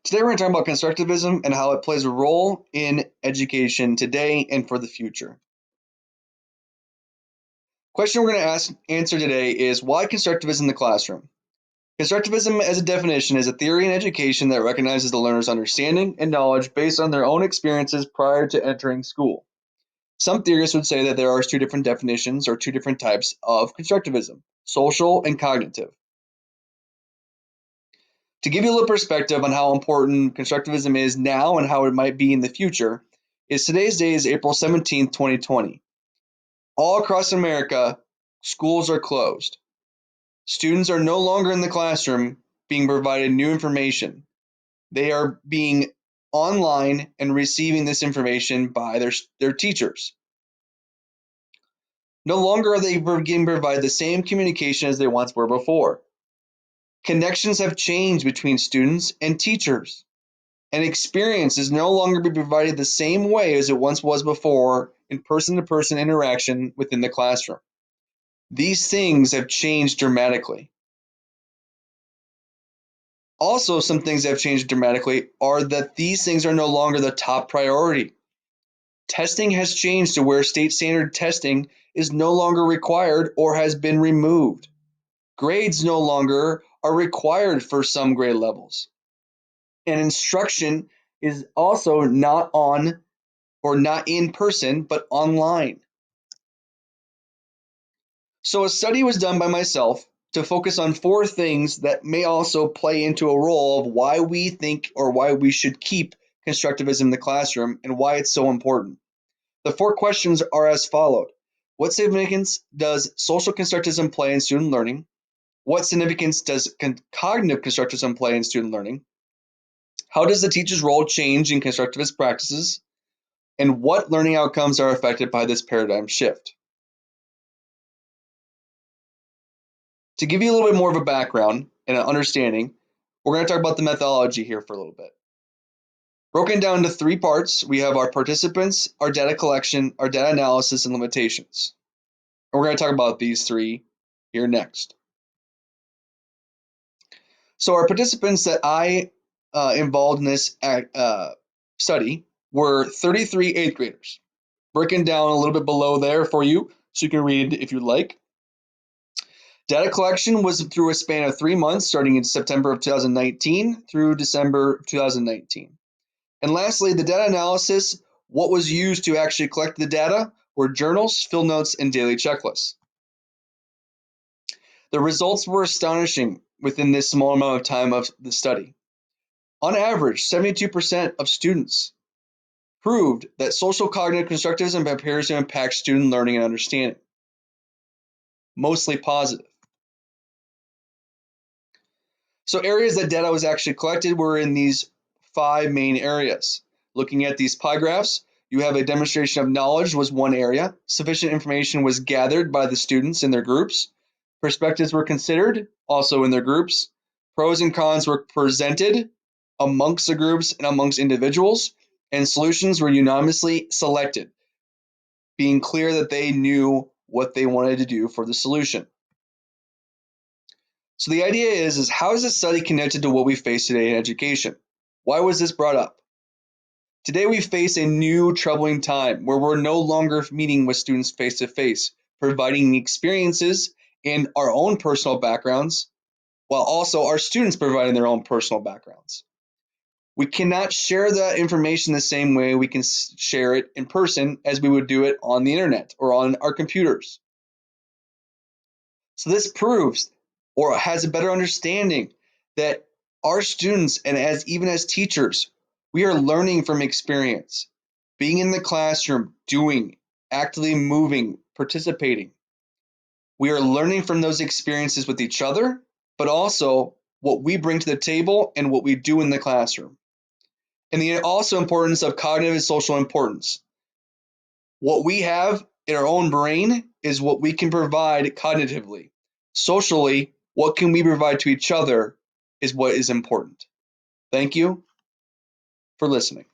Today we're going to talk about constructivism and how it plays a role in education today and for the future. Question we're going to answer today is why constructivism in the classroom? Constructivism as a definition is a theory in education that recognizes the learner's understanding and knowledge based on their own experiences prior to entering school. Some theorists would say that there are two different definitions or two different types of constructivism, social and cognitive. To give you a little perspective on how important constructivism is now and how it might be in the future, today's date is April 17th, 2020. All across America, schools are closed. Students are no longer in the classroom being provided new information. They are being online and receiving this information by their teachers. No longer are they being provided the same communication as they once were before. Connections have changed between students and teachers. And experience is no longer being provided the same way as it once was before in person-to-person interaction within the classroom. These things have changed dramatically. Also, some things that have changed dramatically are that these things are no longer the top priority. Testing has changed to where state standard testing is no longer required or has been removed. Grades no longer are required for some grade levels. And instruction is also not on or not in person, but online. So a study was done by myself to focus on 4 things that may also play into a role of why we think or why we should keep constructivism in the classroom and why it's so important. The 4 questions are as followed. What significance does social constructivism play in student learning? What significance does cognitive constructivism play in student learning? How does the teacher's role change in constructivist practices? And what learning outcomes are affected by this paradigm shift? To give you a little bit more of a background and an understanding, we're going to talk about the methodology here for a little bit. Broken down into 3 parts, we have our participants, our data collection, our data analysis, and limitations. And we're going to talk about these 3 here next. So our participants that I involved in this study were 33 8th graders. Breaking down a little bit below there for you so you can read if you'd like. Data collection was through a span of 3 months, starting in September of 2019 through December of 2019. And lastly, the data analysis, what was used to actually collect the data were journals, field notes, and daily checklists. The results were astonishing within this small amount of time of the study. On average, 72% of students proved that social cognitive constructivism appears to impact student learning and understanding. Mostly positive. So areas that data was actually collected were in these 5 main areas. Looking at these pie graphs, you have a demonstration of knowledge was one area. Sufficient information was gathered by the students in their groups. Perspectives were considered, also in their groups. Pros and cons were presented amongst the groups and amongst individuals, and solutions were unanimously selected, being clear that they knew what they wanted to do for the solution. So the idea is how is this study connected to what we face today in education? Why was this brought up? Today we face a new troubling time where we're no longer meeting with students face to face, providing experiences and our own personal backgrounds, while also our students providing their own personal backgrounds. We cannot share that information the same way we can share it in person as we would do it on the internet or on our computers. So this proves or has a better understanding that our students and even as teachers, we are learning from experience, being in the classroom, doing, actively moving, participating. We are learning from those experiences with each other, but also what we bring to the table and what we do in the classroom. And the also importance of cognitive and social importance. What we have in our own brain is what we can provide cognitively. Socially, what can we provide to each other is what is important. Thank you for listening.